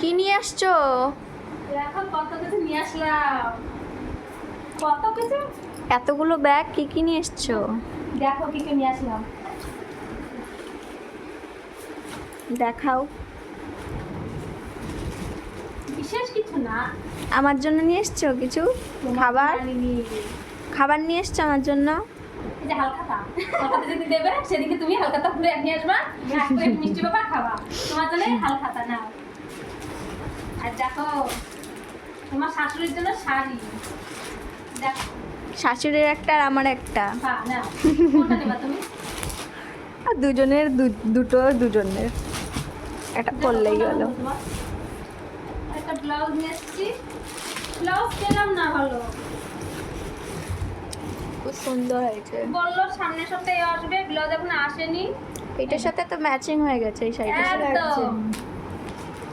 কি নিয়ে আসছো? দেখো কত কিছু নিয়ে আসলাম, কত কিছু। এতগুলো ব্যাগ কি কি নিয়ে এসছো? দেখো কি কি নিয়ে আসলাম। দেখাও। বিশেষ কিছু না। আমার জন্য নিয়ে এসছো কিছু তোমার খাবার? জন্য আনিনি। খাবার নিয়ে এসছো আমার জন্য? এই যে হালখাতা, হালখাতা যদি দেবে সেদিকে তুমি হালখাতা ঘুরে নিয়ে আসবা, এক প্লেট মিষ্টি বাবা খাবা। তোমার জন্য হালখাতা নাও। আর দেখো তোমার শাশুড়ির জন্য শাড়ি। দেখো শাশুড়ির একটা আর আমার একটা। হ্যাঁ নাও, কোনটা নেবা তুমি? আর দুজনের দুটো দুজনের একটা পরলেই গেল। তোমার একটা ব্লাউজ নিয়ে এসেছি। ব্লাউজ পেলাম না ভালো, খুব সুন্দর হয়েছে। বললো সামনের সপ্তাহে আসবে, ব্লাউজ এখন আসেনি। এটার সাথে তো ম্যাচিং হয়ে গেছে এই শাড়িটার সাথে। একদম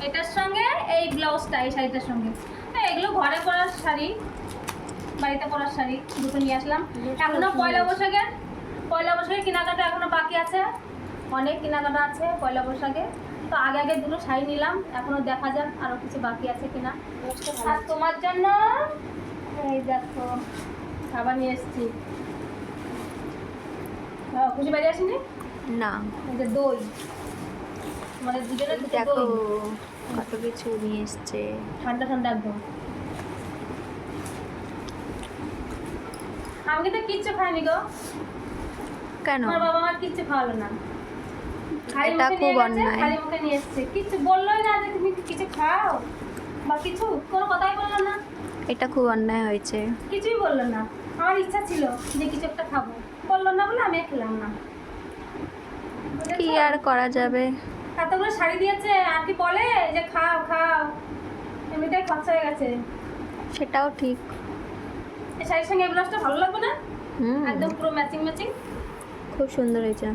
এটার সঙ্গে এই ব্লাউজটা, এই শাড়িটার সঙ্গে। হ্যাঁ, এগুলো ঘরে পরার শাড়ি, বাড়িতে পরার শাড়ি দুটো নিয়ে আসলাম। এখনো পয়লা বৈশাখে কেনাকাটা এখনো বাকি আছে, অনেক কেনাকাটা আছে পয়লা বৈশাখে। তো আগে আগে দুটো শাড়ি নিলাম, এখনো দেখা যাক আরো কিছু বাকি আছে কিনা। আর তোমার জন্য এই দেখো খাবার নিয়ে এসেছি। খুশি বাড়ি আসেনি? না এই যে দই, আমাদের দুজনের দুটো দেখো দই। কত কিছু নিয়ে এসছে। ঠান্ডা ঠান্ডা একদম। আমি তো কিচ্ছু খাইনি গো, কেন? আমার বাবা আমার কিচ্ছু খাওয়ালো না। খালি এটা মুখে খুব নিয়ে গেছে, অন্যায়। খালি মুখে নিয়ে এসছে, কিচ্ছু বললোই না যে তুমি কিছু খাও বা কিছু, কোনো কথাই বললো না। এটা খুব অন্যায় হয়েছে। কিছুই বললো না। আমার ইচ্ছা ছিল যে কিছু একটা খাবো, বললো না বলে আমি খেলাম না। কি আর করা যাবে। এতগুলো শাড়ি দিয়েছে, আর কি বলে যে খাও খাও, এমনিতেই খরচা হয়ে গেছে। সেটাও ঠিক। এই শাড়ির সঙ্গে এই ব্লাউজটা ভালো লাগবে না? হুম, একদম পুরো ম্যাচিং ম্যাচিং। খুব সুন্দর হয়েছে।